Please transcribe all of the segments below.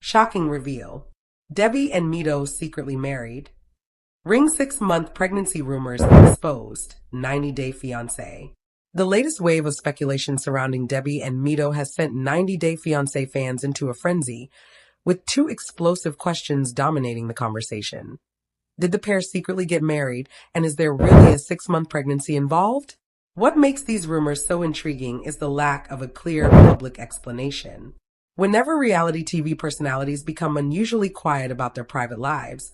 Shocking reveal. Debby and Mido secretly married. Ring 6-month pregnancy rumors exposed. 90-day fiancé. The latest wave of speculation surrounding Debby and Mido has sent 90-day fiancé fans into a frenzy, with two explosive questions dominating the conversation. Did the pair secretly get married, and is there really a 6-month pregnancy involved? What makes these rumors so intriguing is the lack of a clear public explanation. Whenever reality TV personalities become unusually quiet about their private lives,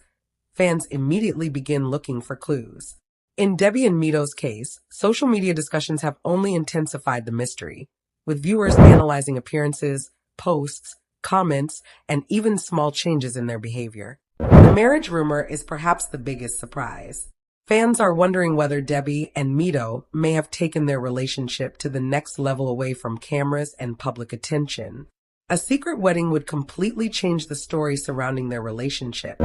fans immediately begin looking for clues. In Debby and Mido's case, social media discussions have only intensified the mystery, with viewers analyzing appearances, posts, comments, and even small changes in their behavior. The marriage rumor is perhaps the biggest surprise. Fans are wondering whether Debby and Mido may have taken their relationship to the next level away from cameras and public attention. A secret wedding would completely change the story surrounding their relationship,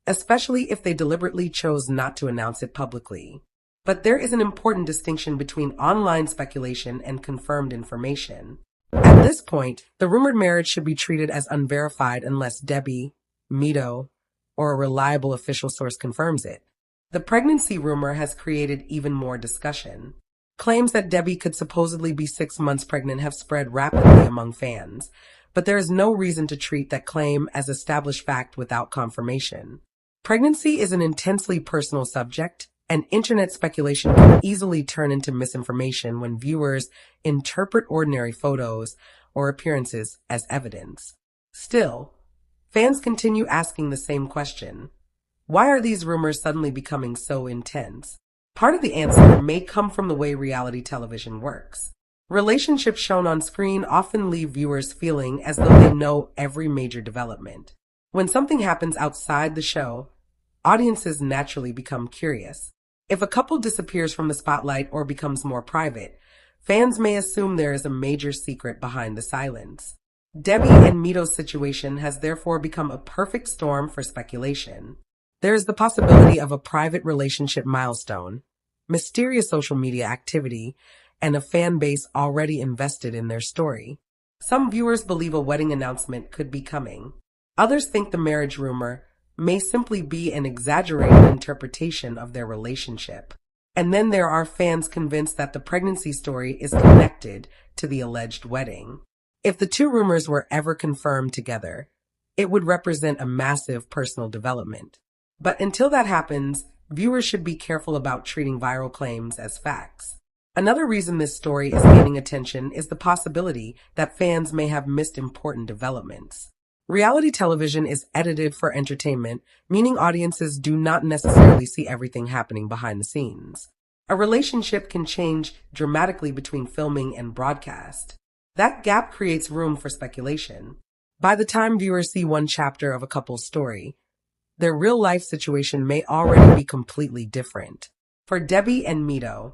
especially if they deliberately chose not to announce it publicly. But there is an important distinction between online speculation and confirmed information. At this point, the rumored marriage should be treated as unverified unless Debby, Mido, or a reliable official source confirms it. The pregnancy rumor has created even more discussion. Claims that Debby could supposedly be 6 months pregnant have spread rapidly among fans, but there is no reason to treat that claim as established fact without confirmation. Pregnancy is an intensely personal subject, and internet speculation can easily turn into misinformation when viewers interpret ordinary photos or appearances as evidence. Still, fans continue asking the same question. Why are these rumors suddenly becoming so intense? Part of the answer may come from the way reality television works. Relationships shown on screen often leave viewers feeling as though they know every major development. When something happens outside the show, audiences naturally become curious. If a couple disappears from the spotlight or becomes more private, fans may assume there is a major secret behind the silence. Debby and Mido's situation has therefore become a perfect storm for speculation. There is the possibility of a private relationship milestone, mysterious social media activity, and a fan base already invested in their story. Some viewers believe a wedding announcement could be coming. Others think the marriage rumor may simply be an exaggerated interpretation of their relationship. And then there are fans convinced that the pregnancy story is connected to the alleged wedding. If the two rumors were ever confirmed together, it would represent a massive personal development. But until that happens, viewers should be careful about treating viral claims as facts. Another reason this story is gaining attention is the possibility that fans may have missed important developments. Reality television is edited for entertainment, meaning audiences do not necessarily see everything happening behind the scenes. A relationship can change dramatically between filming and broadcast. That gap creates room for speculation. By the time viewers see one chapter of a couple's story, their real-life situation may already be completely different. For Debby and Mido,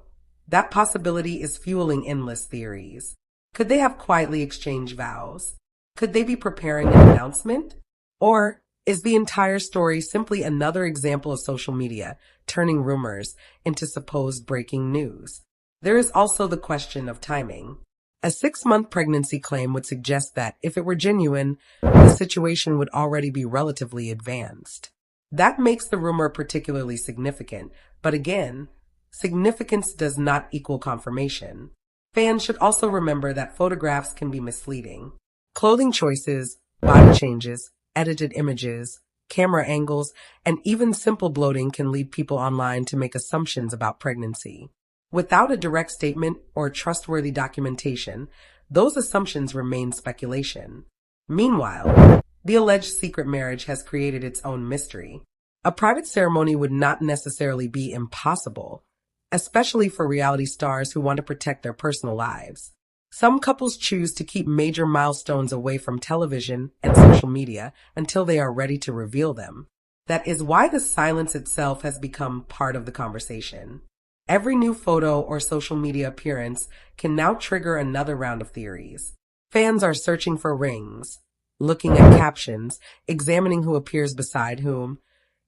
that possibility is fueling endless theories. Could they have quietly exchanged vows? Could they be preparing an announcement? Or is the entire story simply another example of social media turning rumors into supposed breaking news? There is also the question of timing. A 6-month pregnancy claim would suggest that, if it were genuine, the situation would already be relatively advanced. That makes the rumor particularly significant, but again, significance does not equal confirmation. Fans should also remember that photographs can be misleading. Clothing choices, body changes, edited images, camera angles, and even simple bloating can lead people online to make assumptions about pregnancy. Without a direct statement or trustworthy documentation, those assumptions remain speculation. Meanwhile, the alleged secret marriage has created its own mystery. A private ceremony would not necessarily be impossible, especially for reality stars who want to protect their personal lives. Some couples choose to keep major milestones away from television and social media until they are ready to reveal them. That is why the silence itself has become part of the conversation. Every new photo or social media appearance can now trigger another round of theories. Fans are searching for rings, looking at captions, examining who appears beside whom,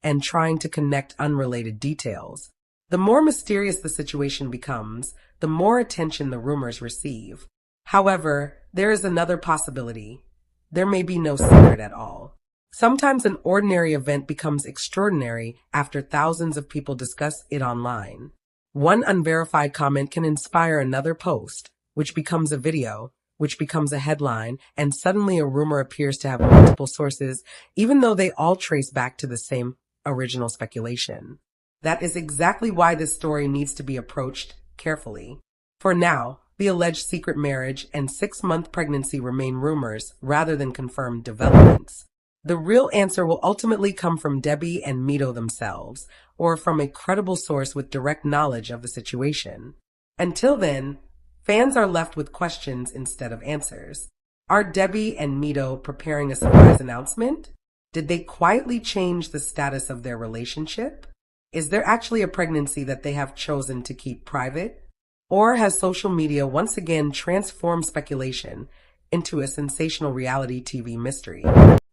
and trying to connect unrelated details. The more mysterious the situation becomes, the more attention the rumors receive. However, there is another possibility. there may be no secret at all. Sometimes an ordinary event becomes extraordinary after thousands of people discuss it online. One unverified comment can inspire another post, which becomes a video, which becomes a headline, and suddenly a rumor appears to have multiple sources, even though they all trace back to the same original speculation. That is exactly why this story needs to be approached carefully. For now, the alleged secret marriage and 6-month pregnancy remain rumors rather than confirmed developments. The real answer will ultimately come from Debby and Mido themselves, or from a credible source with direct knowledge of the situation. Until then, fans are left with questions instead of answers. Are Debby and Mido preparing a surprise announcement? Did they quietly change the status of their relationship? Is there actually a pregnancy that they have chosen to keep private? Or has social media once again transformed speculation into a sensational reality TV mystery?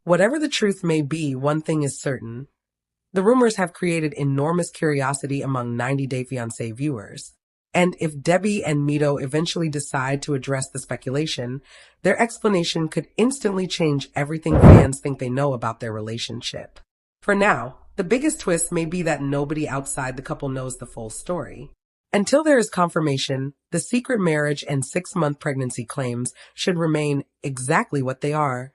Whatever the truth may be, one thing is certain. The rumors have created enormous curiosity among 90 Day Fiancé viewers. And if Debby and Mido eventually decide to address the speculation, their explanation could instantly change everything fans think they know about their relationship. For now, the biggest twist may be that nobody outside the couple knows the full story. Until there is confirmation, the secret marriage and 6-month pregnancy claims should remain exactly what they are: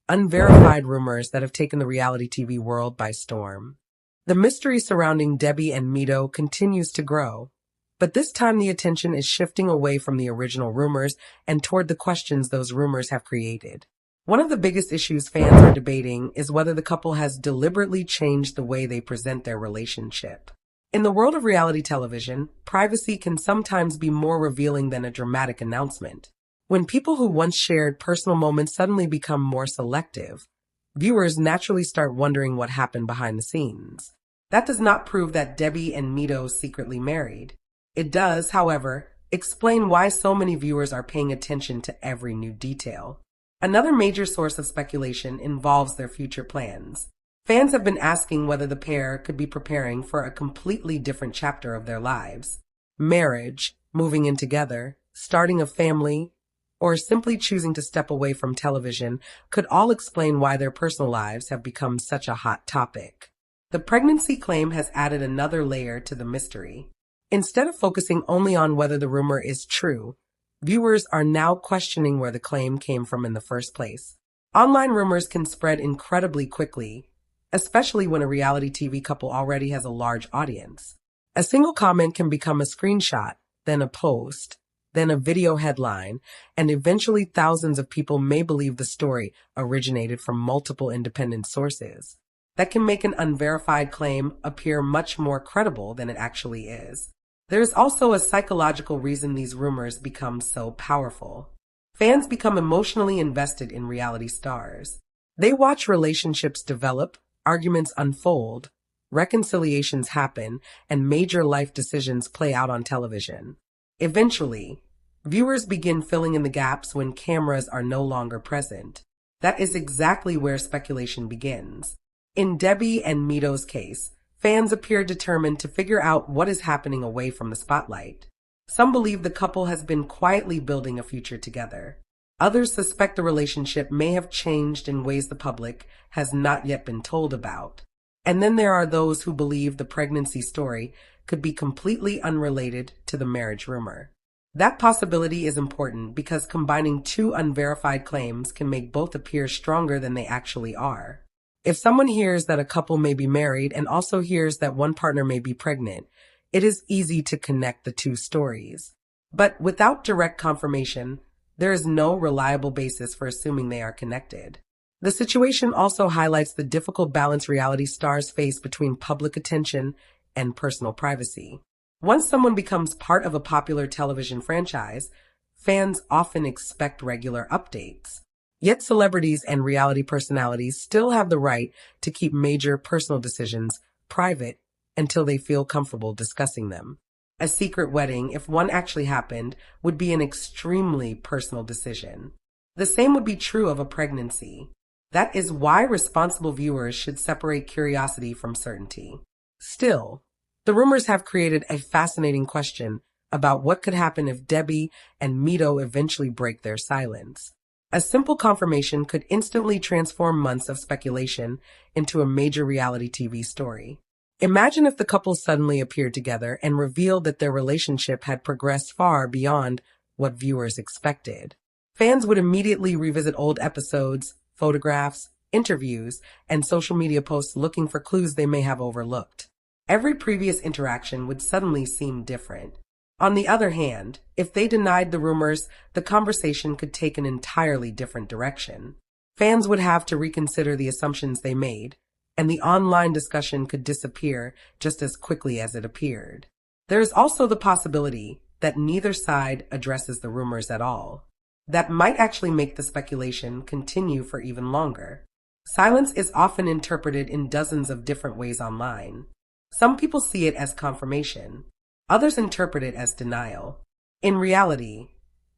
unverified rumors that have taken the reality TV world by storm. The mystery surrounding Debby and Mido continues to grow, but this time the attention is shifting away from the original rumors and toward the questions those rumors have created. One of the biggest issues fans are debating is whether the couple has deliberately changed the way they present their relationship. In the world of reality television, privacy can sometimes be more revealing than a dramatic announcement. When people who once shared personal moments suddenly become more selective, viewers naturally start wondering what happened behind the scenes. That does not prove that Debby and Mido secretly married. It does, however, explain why so many viewers are paying attention to every new detail. Another major source of speculation involves their future plans. Fans have been asking whether the pair could be preparing for a completely different chapter of their lives. Marriage, moving in together, starting a family, or simply choosing to step away from television could all explain why their personal lives have become such a hot topic. The pregnancy claim has added another layer to the mystery. Instead of focusing only on whether the rumor is true, viewers are now questioning where the claim came from in the first place. Online rumors can spread incredibly quickly, especially when a reality TV couple already has a large audience. A single comment can become a screenshot, then a post, then a video headline, and eventually thousands of people may believe the story originated from multiple independent sources. That can make an unverified claim appear much more credible than it actually is. There is also a psychological reason these rumors become so powerful. Fans become emotionally invested in reality stars. They watch relationships develop, arguments unfold, reconciliations happen, and major life decisions play out on television. Eventually, viewers begin filling in the gaps when cameras are no longer present. That is exactly where speculation begins. In Debby and Mido's case, fans appear determined to figure out what is happening away from the spotlight. Some believe the couple has been quietly building a future together. Others suspect the relationship may have changed in ways the public has not yet been told about. And then there are those who believe the pregnancy story could be completely unrelated to the marriage rumor. That possibility is important because combining two unverified claims can make both appear stronger than they actually are. If someone hears that a couple may be married and also hears that one partner may be pregnant, it is easy to connect the two stories. But without direct confirmation, there is no reliable basis for assuming they are connected. The situation also highlights the difficult balance reality stars face between public attention and personal privacy. Once someone becomes part of a popular television franchise, fans often expect regular updates. Yet celebrities and reality personalities still have the right to keep major personal decisions private until they feel comfortable discussing them. A secret wedding, if one actually happened, would be an extremely personal decision. The same would be true of a pregnancy. That is why responsible viewers should separate curiosity from certainty. Still, the rumors have created a fascinating question about what could happen if Debby and Mido eventually break their silence. A simple confirmation could instantly transform months of speculation into a major reality TV story. Imagine if the couple suddenly appeared together and revealed that their relationship had progressed far beyond what viewers expected. Fans would immediately revisit old episodes, photographs, interviews, and social media posts looking for clues they may have overlooked. Every previous interaction would suddenly seem different. On the other hand, if they denied the rumors, the conversation could take an entirely different direction. Fans would have to reconsider the assumptions they made, and the online discussion could disappear just as quickly as it appeared. There is also the possibility that neither side addresses the rumors at all. That might actually make the speculation continue for even longer. Silence is often interpreted in dozens of different ways online. Some people see it as confirmation. Others interpret it as denial. In reality,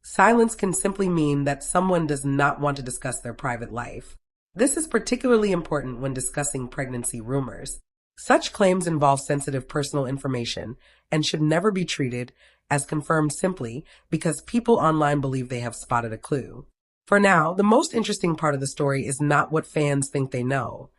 silence can simply mean that someone does not want to discuss their private life. This is particularly important when discussing pregnancy rumors. Such claims involve sensitive personal information and should never be treated as confirmed simply because people online believe they have spotted a clue. For now, the most interesting part of the story is not what fans think they know,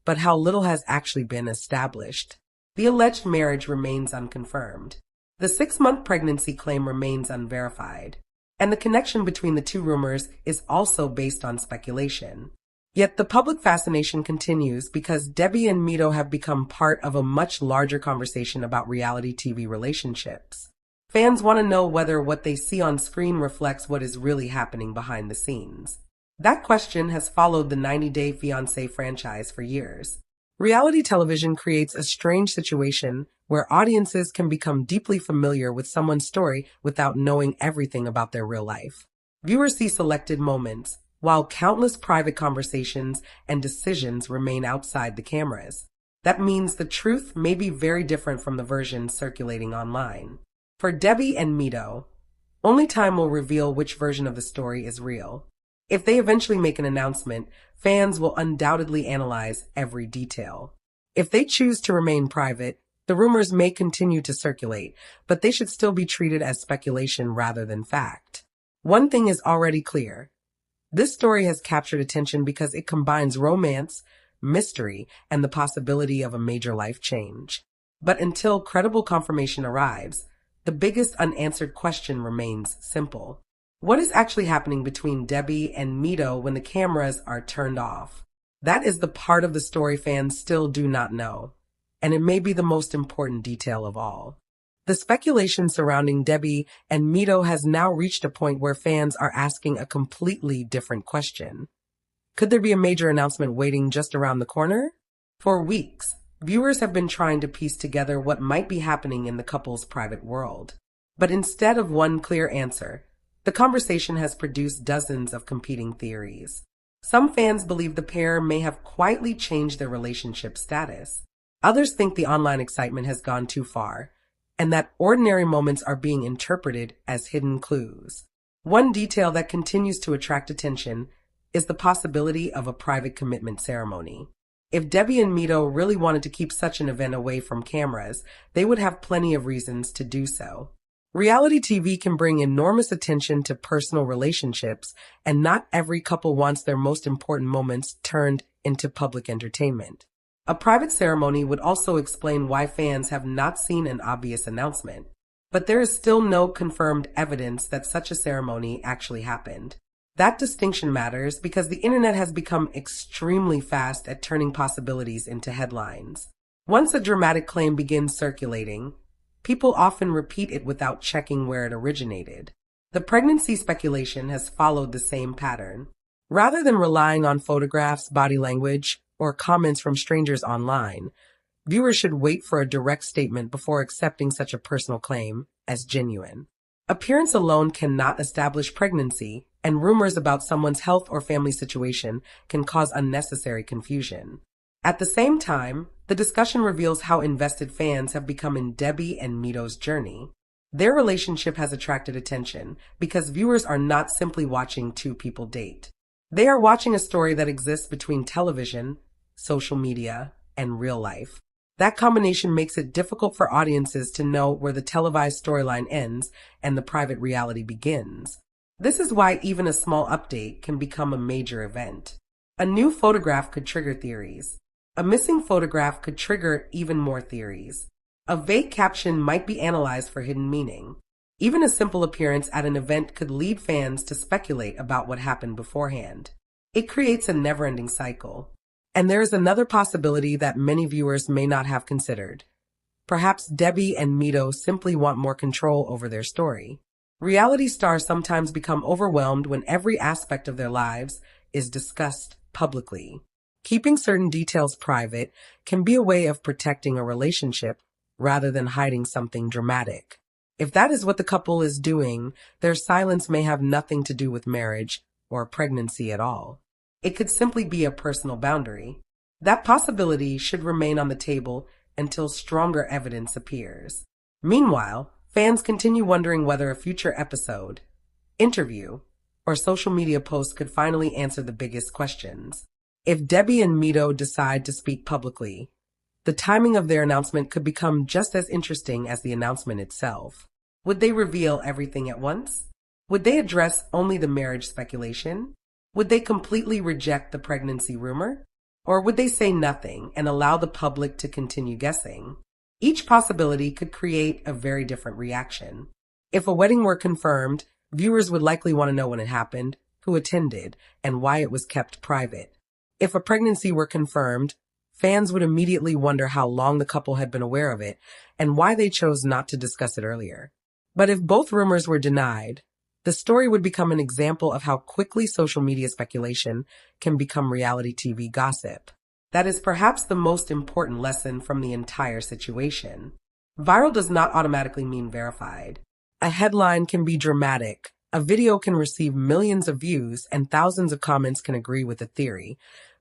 but how little has actually been established. The alleged marriage remains unconfirmed. The 6-month pregnancy claim remains unverified, and the connection between the two rumors is also based on speculation. Yet the public fascination continues because Debby and Mido have become part of a much larger conversation about reality TV relationships. Fans want to know whether what they see on screen reflects what is really happening behind the scenes. That question has followed the 90-Day Fiancé franchise for years. Reality television creates a strange situation where audiences can become deeply familiar with someone's story without knowing everything about their real life. Viewers see selected moments, while countless private conversations and decisions remain outside the cameras. That means the truth may be very different from the version circulating online. For Debby and Mido, only time will reveal which version of the story is real. If they eventually make an announcement, fans will undoubtedly analyze every detail. If they choose to remain private, the rumors may continue to circulate, but they should still be treated as speculation rather than fact. One thing is already clear. This story has captured attention because it combines romance, mystery, and the possibility of a major life change. But until credible confirmation arrives, the biggest unanswered question remains simple. What is actually happening between Debby and Mido when the cameras are turned off? That is the part of the story fans still do not know, and it may be the most important detail of all. The speculation surrounding Debby and Mido has now reached a point where fans are asking a completely different question. Could there be a major announcement waiting just around the corner? For weeks, viewers have been trying to piece together what might be happening in the couple's private world. But instead of one clear answer, the conversation has produced dozens of competing theories. Some fans believe the pair may have quietly changed their relationship status. Others think the online excitement has gone too far, and that ordinary moments are being interpreted as hidden clues. One detail that continues to attract attention is the possibility of a private commitment ceremony. If Debby and Mido really wanted to keep such an event away from cameras, they would have plenty of reasons to do so. Reality TV can bring enormous attention to personal relationships, and not every couple wants their most important moments turned into public entertainment. A private ceremony would also explain why fans have not seen an obvious announcement. But there is still no confirmed evidence that such a ceremony actually happened. That distinction matters because the internet has become extremely fast at turning possibilities into headlines. Once a dramatic claim begins circulating, people often repeat it without checking where it originated. The pregnancy speculation has followed the same pattern. Rather than relying on photographs, body language, or comments from strangers online, viewers should wait for a direct statement before accepting such a personal claim as genuine. Appearance alone cannot establish pregnancy, and rumors about someone's health or family situation can cause unnecessary confusion. At the same time, the discussion reveals how invested fans have become in Debby and Mido's journey. Their relationship has attracted attention because viewers are not simply watching two people date. They are watching a story that exists between television, social media, and real life. That combination makes it difficult for audiences to know where the televised storyline ends and the private reality begins. This is why even a small update can become a major event. A new photograph could trigger theories. A missing photograph could trigger even more theories. A vague caption might be analyzed for hidden meaning. Even a simple appearance at an event could lead fans to speculate about what happened beforehand. It creates a never-ending cycle. And there is another possibility that many viewers may not have considered. Perhaps Debby and Mido simply want more control over their story. Reality stars sometimes become overwhelmed when every aspect of their lives is discussed publicly. Keeping certain details private can be a way of protecting a relationship rather than hiding something dramatic. If that is what the couple is doing, their silence may have nothing to do with marriage or pregnancy at all. It could simply be a personal boundary. That possibility should remain on the table until stronger evidence appears. Meanwhile, fans continue wondering whether a future episode, interview, or social media post could finally answer the biggest questions. If Debby and Mido decide to speak publicly, the timing of their announcement could become just as interesting as the announcement itself. Would they reveal everything at once? Would they address only the marriage speculation? Would they completely reject the pregnancy rumor? Or would they say nothing and allow the public to continue guessing? Each possibility could create a very different reaction. If a wedding were confirmed, viewers would likely want to know when it happened, who attended, and why it was kept private. If a pregnancy were confirmed, fans would immediately wonder how long the couple had been aware of it and why they chose not to discuss it earlier. But if both rumors were denied, the story would become an example of how quickly social media speculation can become reality TV gossip. That is perhaps the most important lesson from the entire situation. Viral does not automatically mean verified. A headline can be dramatic, a video can receive millions of views, and thousands of comments can agree with the theory,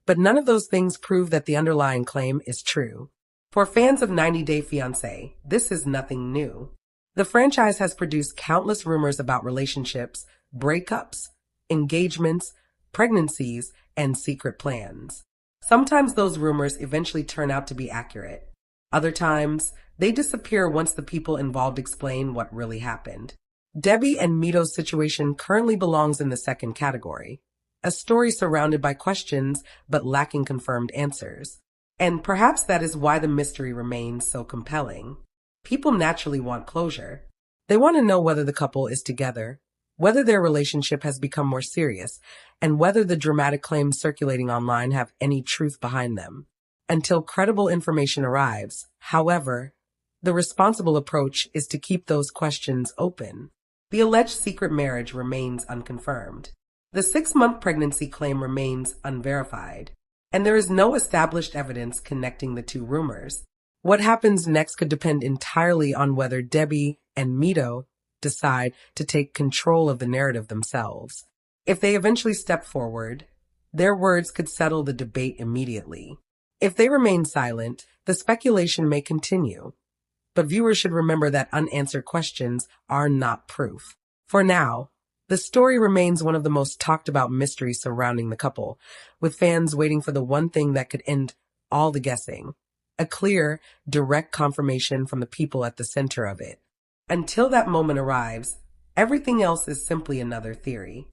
but none of those things prove that the underlying claim is true. For fans of 90 Day Fiancé, this is nothing new. The franchise has produced countless rumors about relationships, breakups, engagements, pregnancies, and secret plans. Sometimes those rumors eventually turn out to be accurate. Other times, they disappear once the people involved explain what really happened. Debby and Mido's situation currently belongs in the second category, a story surrounded by questions but lacking confirmed answers. And perhaps that is why the mystery remains so compelling. People naturally want closure. They want to know whether the couple is together, whether their relationship has become more serious, and whether the dramatic claims circulating online have any truth behind them. Until credible information arrives, however, the responsible approach is to keep those questions open. The alleged secret marriage remains unconfirmed. The 6-month pregnancy claim remains unverified, and there is no established evidence connecting the two rumors. What happens next could depend entirely on whether Debby and Mido decide to take control of the narrative themselves. If they eventually step forward, their words could settle the debate immediately. If they remain silent, the speculation may continue. But viewers should remember that unanswered questions are not proof. For now, the story remains one of the most talked about mysteries surrounding the couple, with fans waiting for the one thing that could end all the guessing. A clear, direct confirmation from the people at the center of it. Until that moment arrives, everything else is simply another theory.